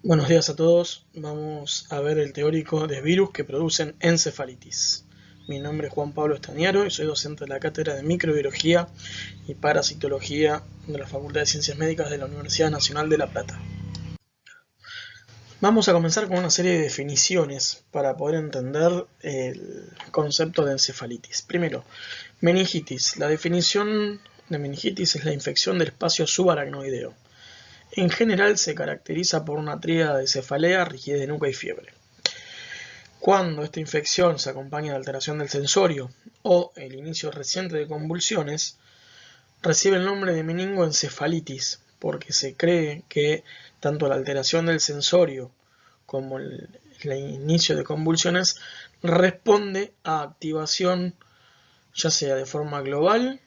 Buenos días a todos, vamos a ver el teórico de virus que producen encefalitis. Mi nombre es Juan Pablo Estañaro y soy docente de la Cátedra de Microbiología y Parasitología de la Facultad de Ciencias Médicas de la Universidad Nacional de La Plata. Vamos a comenzar con una serie de definiciones para poder entender el concepto de encefalitis. Primero, meningitis. La definición de meningitis es la infección del espacio subaracnoideo. En general se caracteriza por una tríada de cefalea, rigidez de nuca y fiebre. Cuando esta infección se acompaña de alteración del sensorio o el inicio reciente de convulsiones, recibe el nombre de meningoencefalitis porque se cree que tanto la alteración del sensorio como el inicio de convulsiones responde a activación ya sea de forma global,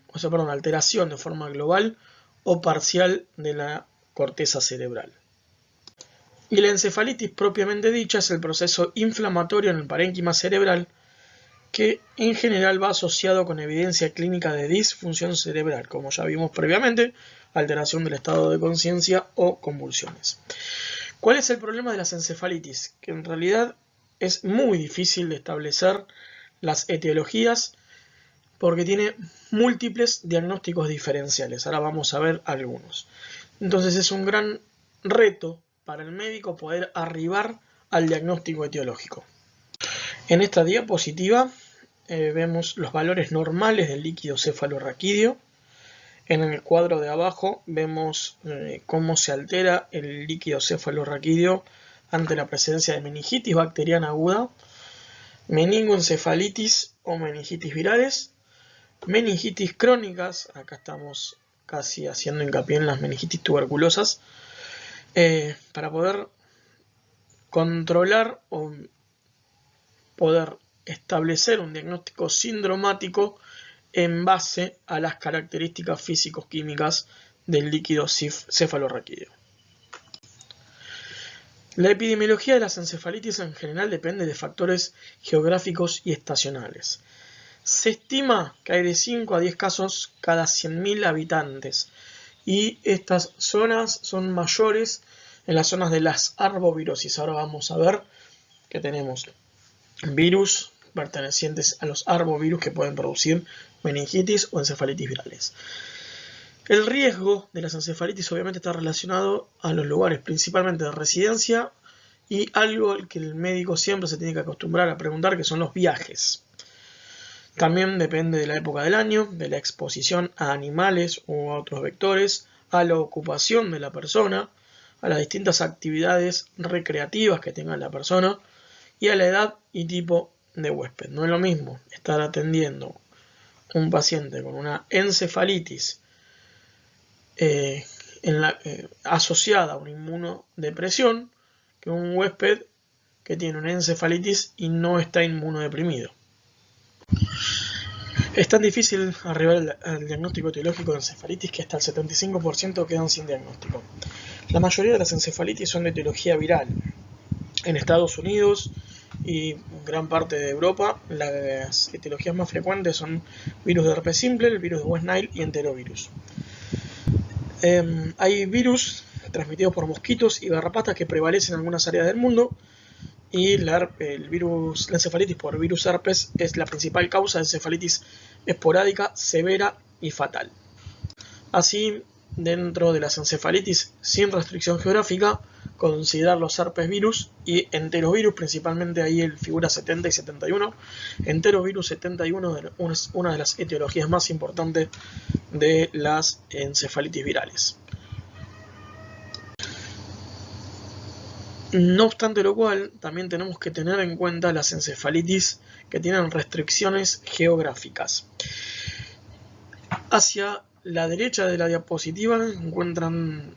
alteración de forma global o parcial de la corteza cerebral. Y la encefalitis propiamente dicha es el proceso inflamatorio en el parénquima cerebral que en general va asociado con evidencia clínica de disfunción cerebral, como ya vimos previamente, alteración del estado de conciencia o convulsiones. ¿Cuál es el problema de las encefalitis? Que en realidad es muy difícil de establecer las etiologías porque tiene múltiples diagnósticos diferenciales. Ahora vamos a ver algunos. Entonces es un gran reto para el médico poder arribar al diagnóstico etiológico. En esta diapositiva vemos los valores normales del líquido cefalorraquídeo. En el cuadro de abajo vemos cómo se altera el líquido cefalorraquídeo ante la presencia de meningitis bacteriana aguda, meningoencefalitis o meningitis virales, meningitis crónicas, acá estamos casi haciendo hincapié en las meningitis tuberculosas, para poder controlar o poder establecer un diagnóstico sindromático en base a las características físico-químicas del líquido cefalorraquídeo. La epidemiología de las encefalitis en general depende de factores geográficos y estacionales. Se estima que hay de 5 a 10 casos cada 100.000 habitantes y estas zonas son mayores en las zonas de las arbovirosis. Ahora vamos a ver que tenemos virus pertenecientes a los arbovirus que pueden producir meningitis o encefalitis virales. El riesgo de las encefalitis obviamente está relacionado a los lugares principalmente de residencia y algo al que el médico siempre se tiene que acostumbrar a preguntar, que son los viajes. También depende de la época del año, de la exposición a animales u a otros vectores, a la ocupación de la persona, a las distintas actividades recreativas que tenga la persona y a la edad y tipo de huésped. No es lo mismo estar atendiendo un paciente con una encefalitis asociada a una inmunodepresión que un huésped que tiene una encefalitis y no está inmunodeprimido. Es tan difícil arribar al diagnóstico etiológico de encefalitis que hasta el 75% quedan sin diagnóstico. La mayoría de las encefalitis son de etiología viral. En Estados Unidos y gran parte de Europa, las etiologías más frecuentes son virus de herpes simple, el virus de West Nile y enterovirus. Hay virus transmitidos por mosquitos y garrapatas que prevalecen en algunas áreas del mundo. Y la encefalitis por virus herpes es la principal causa de encefalitis esporádica, severa y fatal. Así, dentro de las encefalitis sin restricción geográfica, considerar los herpes virus y enterovirus, principalmente ahí el figura 70 y 71. Enterovirus 71 es una de las etiologías más importantes de las encefalitis virales. No obstante lo cual, también tenemos que tener en cuenta las encefalitis que tienen restricciones geográficas. Hacia la derecha de la diapositiva encuentran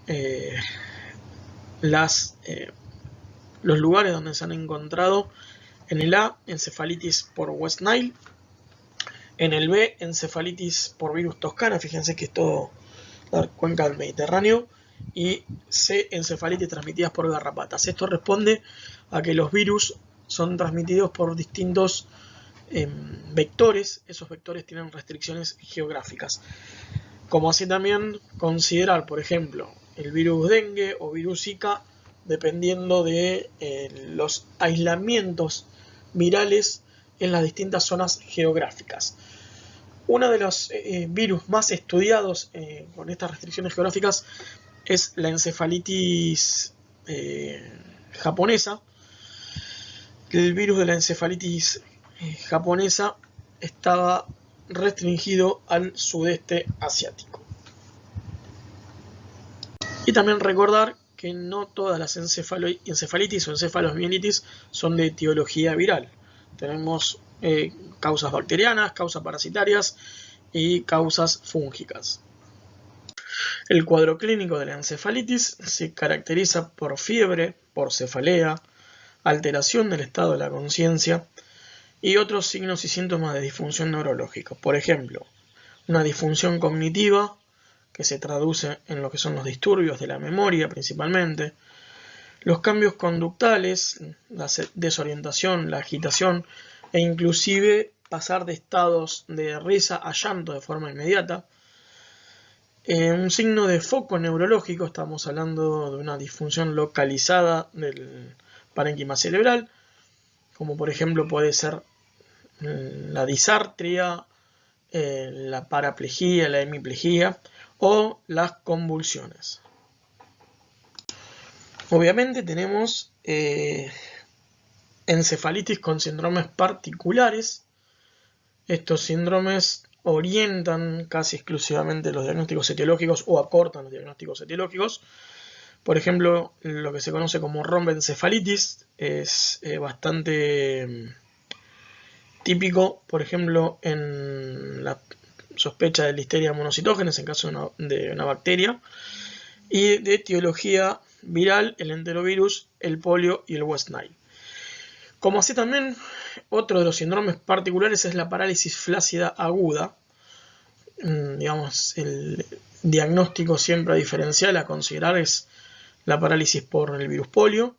los lugares donde se han encontrado. En el A, encefalitis por West Nile. En el B, encefalitis por virus toscana. Fíjense que es todo la cuenca del Mediterráneo. Y C, encefalitis transmitidas por garrapatas. Esto responde a que los virus son transmitidos por distintos vectores. Esos vectores tienen restricciones geográficas. Como así también considerar, por ejemplo, el virus dengue o virus Zika dependiendo de los aislamientos virales en las distintas zonas geográficas. Uno de los virus más estudiados con estas restricciones geográficas es la encefalitis japonesa. El virus de la encefalitis japonesa estaba restringido al sudeste asiático. Y también recordar que no todas las encefalitis o encefalomielitis son de etiología viral. Tenemos causas bacterianas, causas parasitarias y causas fúngicas. El cuadro clínico de la encefalitis se caracteriza por fiebre, por cefalea, alteración del estado de la conciencia y otros signos y síntomas de disfunción neurológica. Por ejemplo, una disfunción cognitiva que se traduce en lo que son los disturbios de la memoria principalmente, los cambios conductales, la desorientación, la agitación e inclusive pasar de estados de risa a llanto de forma inmediata. Un signo de foco neurológico, estamos hablando de una disfunción localizada del parénquima cerebral, como por ejemplo puede ser la disartria, la paraplegia, la hemiplegia o las convulsiones. Obviamente tenemos encefalitis con síndromes particulares. Estos síndromes orientan casi exclusivamente los diagnósticos etiológicos o acortan los diagnósticos etiológicos. Por ejemplo, lo que se conoce como romboencefalitis es bastante típico, por ejemplo, en la sospecha de listeria monocitógenes en caso de una bacteria, y de etiología viral, el enterovirus, el polio y el West Nile. Como así también, otro de los síndromes particulares es la parálisis flácida aguda. Digamos, el diagnóstico siempre diferencial a considerar es la parálisis por el virus polio,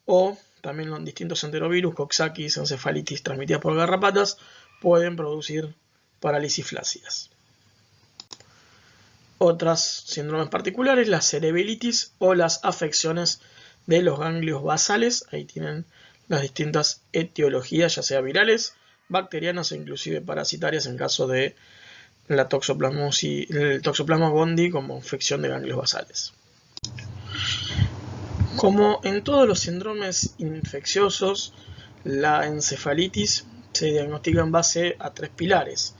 o también los distintos enterovirus, coxsackie, encefalitis transmitida por garrapatas, pueden producir parálisis flácidas. Otras síndromes particulares, la cerebilitis o las afecciones de los ganglios basales. Ahí tienen las distintas etiologías, ya sea virales, bacterianas e inclusive parasitarias en caso de la el Toxoplasma gondii como infección de ganglios basales. Como en todos los síndromes infecciosos, la encefalitis se diagnostica en base a 3 pilares: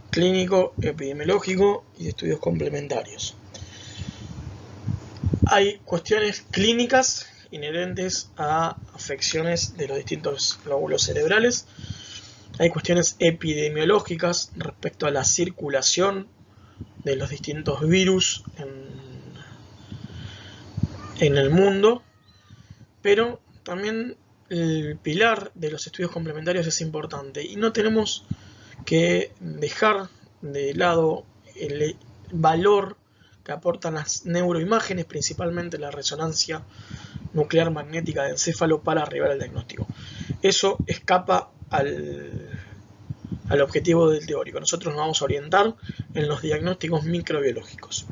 clínico, epidemiológico y estudios complementarios. Hay cuestiones clínicas inherentes a afecciones de los distintos lóbulos cerebrales. Hay cuestiones epidemiológicas respecto a la circulación de los distintos virus en el mundo, pero también el pilar de los estudios complementarios es importante y no tenemos que dejar de lado el valor que aportan las neuroimágenes, principalmente la resonancia nuclear magnética de encéfalo, para arribar al diagnóstico. Eso escapa al objetivo del teórico. Nosotros nos vamos a orientar en los diagnósticos microbiológicos.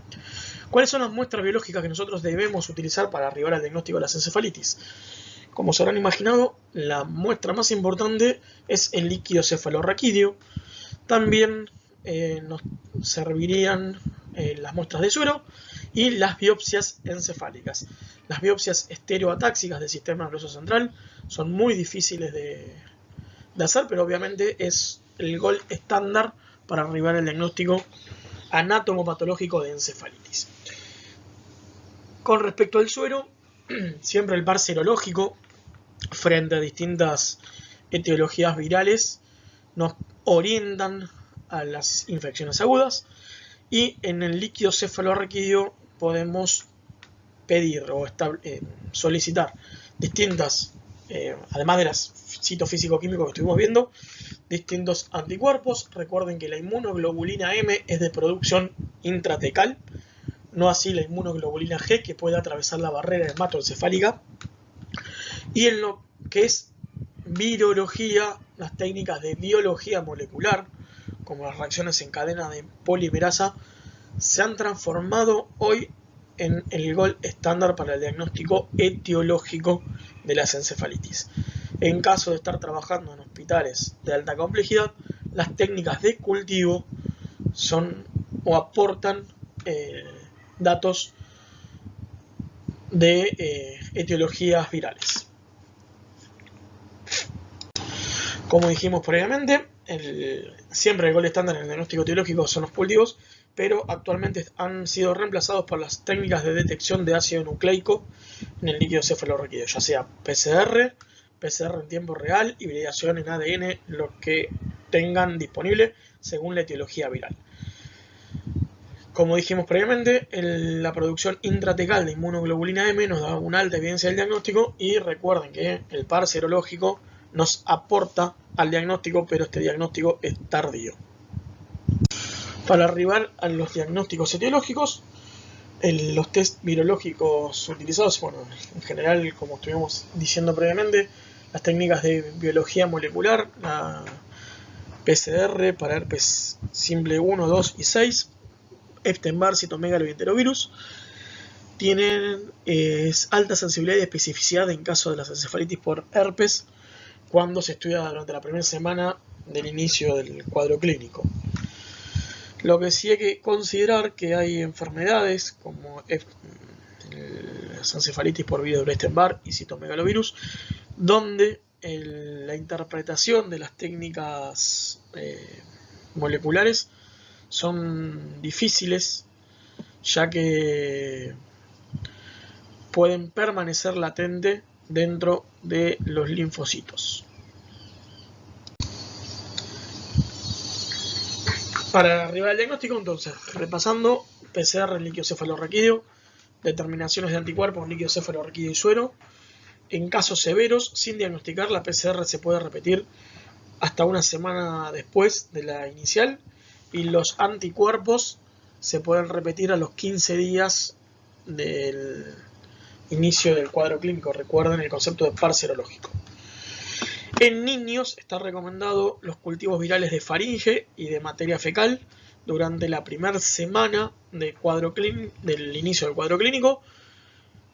¿Cuáles son las muestras biológicas que nosotros debemos utilizar para arribar al diagnóstico de las encefalitis? Como se habrán imaginado, la muestra más importante es el líquido cefalorraquídeo. También nos servirían las muestras de suero y las biopsias encefálicas. Las biopsias estereoatáxicas del sistema nervioso central son muy difíciles de hacer, pero obviamente es el gol estándar para arribar al diagnóstico anatomopatológico de encefalitis. Con respecto al suero, siempre el par serológico frente a distintas etiologías virales nos orientan a las infecciones agudas, y en el líquido cefalorraquídeo podemos pedir o solicitar distintas, además de las citofísico-químicos que estuvimos viendo, distintos anticuerpos. Recuerden que la inmunoglobulina M es de producción intratecal, no así la inmunoglobulina G, que puede atravesar la barrera hematoencefálica. Y en lo que es virología, las técnicas de biología molecular, como las reacciones en cadena de polimerasa, se han transformado hoy en el gold estándar para el diagnóstico etiológico de las encefalitis. En caso de estar trabajando en hospitales de alta complejidad, las técnicas de cultivo son o aportan datos de etiologías virales. Como dijimos previamente, siempre el gold estándar en el diagnóstico etiológico son los cultivos, pero actualmente han sido reemplazados por las técnicas de detección de ácido nucleico en el líquido cefalorraquídeo, ya sea PCR en tiempo real, hibridación en ADN, lo que tengan disponible según la etiología viral. Como dijimos previamente, la producción intratecal de inmunoglobulina M nos da una alta evidencia del diagnóstico, y recuerden que el par serológico nos aporta al diagnóstico, pero este diagnóstico es tardío. Para arribar a los diagnósticos etiológicos, los test virológicos utilizados, bueno, en general, como estuvimos diciendo previamente, las técnicas de biología molecular, la PCR para herpes simple 1, 2 y 6, Epstein-Barr, citomegalo y enterovirus, tienen alta sensibilidad y especificidad en caso de las encefalitis por herpes cuando se estudia durante la primera semana del inicio del cuadro clínico. Lo que sí hay que considerar que hay enfermedades como las encefalitis por virus de Epstein-Barr y citomegalovirus, donde la interpretación de las técnicas moleculares son difíciles, ya que pueden permanecer latentes dentro de los linfocitos. Para arribar al diagnóstico, entonces, repasando: PCR en líquido cefalorraquídeo, determinaciones de anticuerpos en líquido cefalorraquídeo y suero. En casos severos, sin diagnosticar, la PCR se puede repetir hasta una semana después de la inicial, y los anticuerpos se pueden repetir a los 15 días del inicio del cuadro clínico. Recuerden el concepto de par serológico. En niños está recomendado los cultivos virales de faringe y de materia fecal durante la primera semana del inicio del cuadro clínico,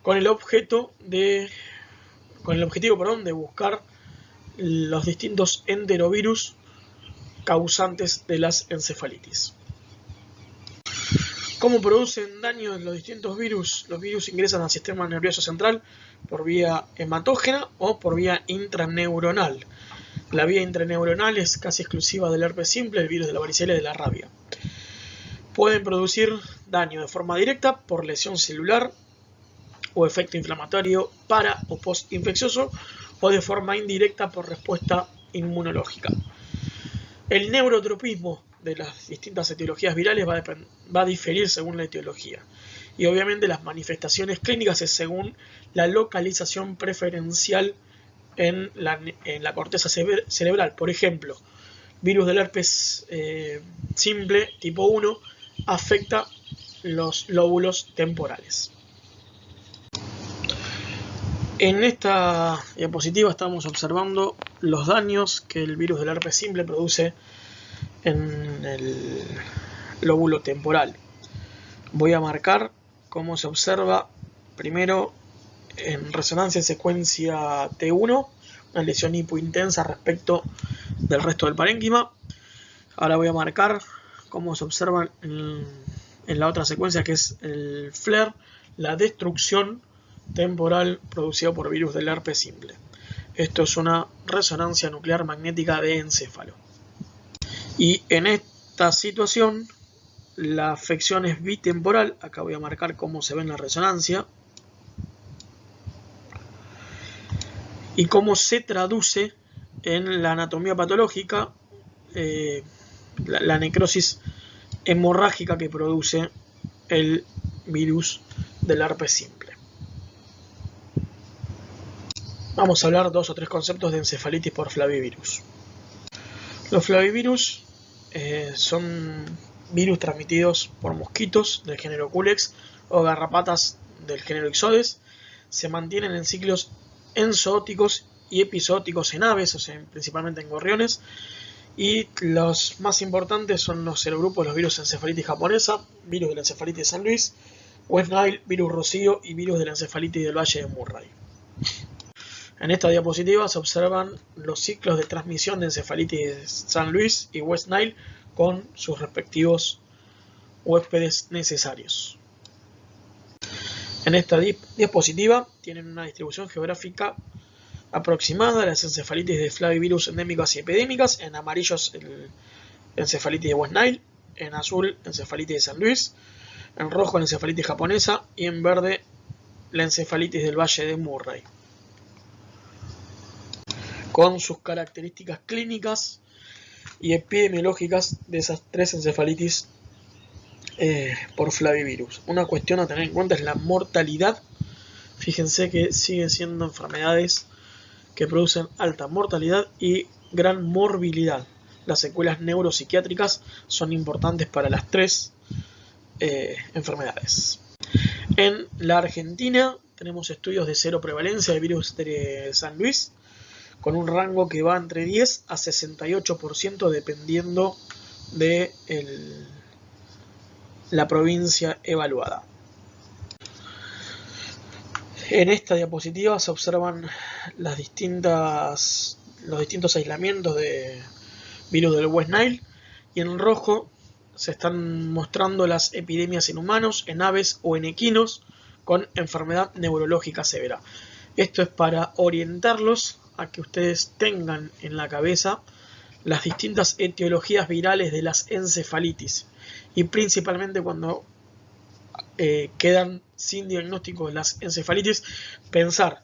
con el objetivo de buscar los distintos enterovirus causantes de las encefalitis. ¿Cómo producen daño los distintos virus? Los virus ingresan al sistema nervioso central por vía hematógena o por vía intraneuronal. La vía intraneuronal es casi exclusiva del herpes simple, el virus de la varicela y de la rabia. Pueden producir daño de forma directa por lesión celular o efecto inflamatorio para o postinfeccioso, o de forma indirecta por respuesta inmunológica. El neurotropismo de las distintas etiologías virales va a diferir según la etiología, y obviamente las manifestaciones clínicas es según la localización preferencial en la corteza cerebral. Por ejemplo, virus del herpes simple tipo 1 afecta los lóbulos temporales. En esta diapositiva estamos observando los daños que el virus del herpes simple produce en el lóbulo temporal. Voy a marcar cómo se observa primero en resonancia en secuencia T1, una lesión hipointensa respecto del resto del parénquima. Ahora voy a marcar cómo se observa en la otra secuencia, que es el FLAIR, la destrucción temporal producida por virus del herpes simple. Esto es una resonancia nuclear magnética de encéfalo. Y en esta situación la afección es bitemporal. Acá voy a marcar cómo se ve en la resonancia y cómo se traduce en la anatomía patológica la necrosis hemorrágica que produce el virus del herpes simple. Vamos a hablar 2 o 3 conceptos de encefalitis por flavivirus. Los flavivirus son virus transmitidos por mosquitos del género Culex o garrapatas del género Ixodes. Se mantienen en ciclos enzooticos y epizooticos en aves, o sea, principalmente en gorriones. Y los más importantes son los serogrupos de los virus de encefalitis japonesa, virus de la encefalitis de San Luis, West Nile, virus Rocío y virus de la encefalitis del Valle de Murray. En esta diapositiva se observan los ciclos de transmisión de encefalitis de San Luis y West Nile con sus respectivos huéspedes necesarios. En esta diapositiva tienen una distribución geográfica aproximada de las encefalitis de flavivirus endémicas y epidémicas. En amarillos el encefalitis de West Nile, en azul encefalitis de San Luis, en rojo la encefalitis japonesa y en verde la encefalitis del Valle de Murray, con sus características clínicas y epidemiológicas de esas tres encefalitis por flavivirus. Una cuestión a tener en cuenta es la mortalidad. Fíjense que siguen siendo enfermedades que producen alta mortalidad y gran morbilidad. Las secuelas neuropsiquiátricas son importantes para las tres enfermedades. En la Argentina tenemos estudios de cero prevalencia de virus de San Luis, con un rango que va entre 10 a 68% dependiendo de la provincia evaluada. En esta diapositiva se observan los distintos aislamientos de virus del West Nile, y en rojo se están mostrando las epidemias en humanos, en aves o en equinos con enfermedad neurológica severa. Esto es para orientarlos a que ustedes tengan en la cabeza las distintas etiologías virales de las encefalitis, y principalmente cuando quedan sin diagnóstico de las encefalitis, pensar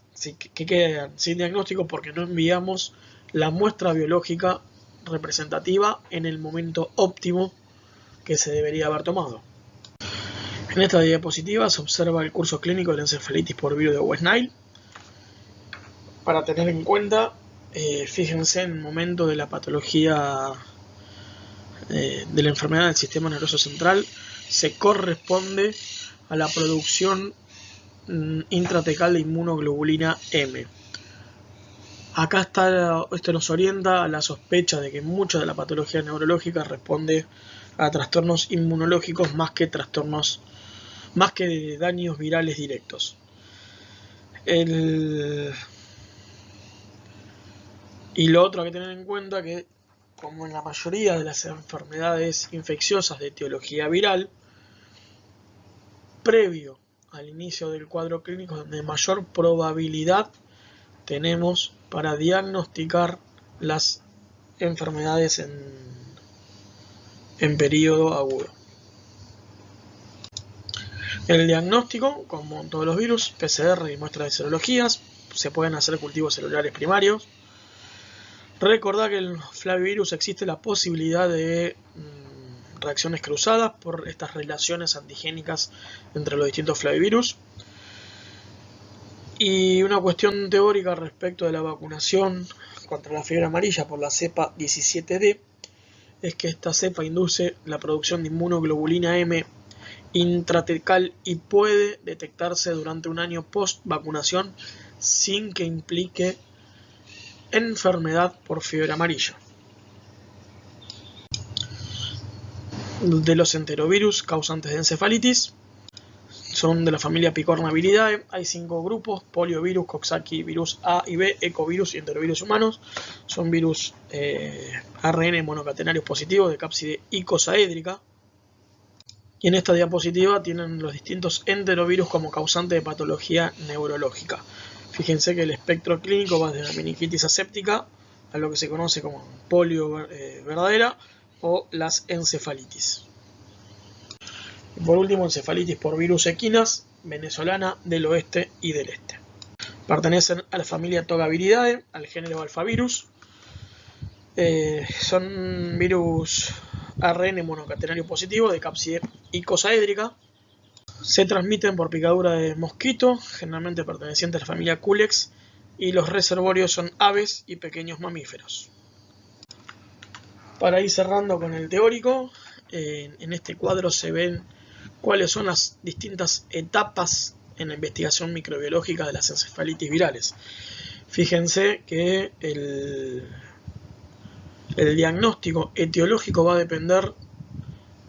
que quedan sin diagnóstico porque no enviamos la muestra biológica representativa en el momento óptimo que se debería haber tomado. En esta diapositiva se observa el curso clínico de la encefalitis por virus de West Nile. Para tener en cuenta, fíjense en el momento de la patología de la enfermedad del sistema nervioso central, se corresponde a la producción intratecal de inmunoglobulina M. Acá esto nos orienta a la sospecha de que mucha de la patología neurológica responde a trastornos inmunológicos más que de daños virales directos. Y lo otro que tener en cuenta que, como en la mayoría de las enfermedades infecciosas de etiología viral, previo al inicio del cuadro clínico, donde mayor probabilidad tenemos para diagnosticar las enfermedades en periodo agudo. El diagnóstico, como en todos los virus, PCR y muestras de serologías, se pueden hacer cultivos celulares primarios. Recordad que en el flavivirus existe la posibilidad de reacciones cruzadas por estas relaciones antigénicas entre los distintos flavivirus. Y una cuestión teórica respecto de la vacunación contra la fiebre amarilla por la cepa 17D es que esta cepa induce la producción de inmunoglobulina M intratecal y puede detectarse durante un año post vacunación sin que implique enfermedad por fiebre amarilla. De los enterovirus causantes de encefalitis son de la familia Picornaviridae. Hay 5 grupos: poliovirus, Coxsackie, virus A y B, ecovirus y enterovirus humanos. Son virus ARN monocatenarios positivos de cápside icosaédrica. Y en esta diapositiva tienen los distintos enterovirus como causante de patología neurológica. Fíjense que el espectro clínico va desde la meningitis aséptica a lo que se conoce como polio verdadera o las encefalitis. Y por último, encefalitis por virus equinas, venezolana, del oeste y del este. Pertenecen a la familia Togaviridae, al género Alphavirus. Son virus ARN monocatenario positivo de cápside icosaédrica. Se transmiten por picadura de mosquito, generalmente perteneciente a la familia Culex, y los reservorios son aves y pequeños mamíferos. Para ir cerrando con el teórico, en este cuadro se ven cuáles son las distintas etapas en la investigación microbiológica de las encefalitis virales. Fíjense que el diagnóstico etiológico va a depender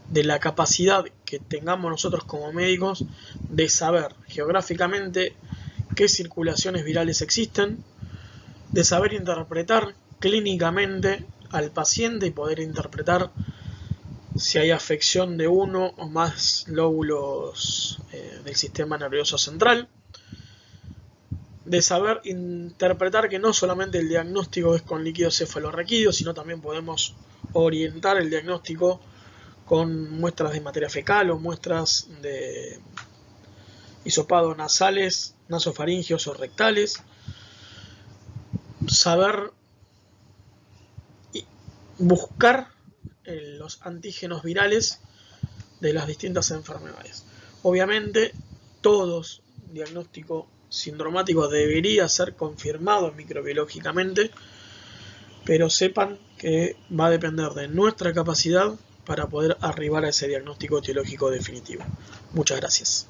de la capacidad que tengamos nosotros como médicos de saber geográficamente qué circulaciones virales existen, de saber interpretar clínicamente al paciente y poder interpretar si hay afección de uno o más lóbulos del sistema nervioso central, de saber interpretar que no solamente el diagnóstico es con líquido cefalorraquídeo, sino también podemos orientar el diagnóstico con muestras de materia fecal o muestras de hisopados nasales, nasofaringios o rectales, saber buscar los antígenos virales de las distintas enfermedades. Obviamente, todo diagnóstico sindromático debería ser confirmado microbiológicamente, pero sepan que va a depender de nuestra capacidad para poder arribar a ese diagnóstico etiológico definitivo. Muchas gracias.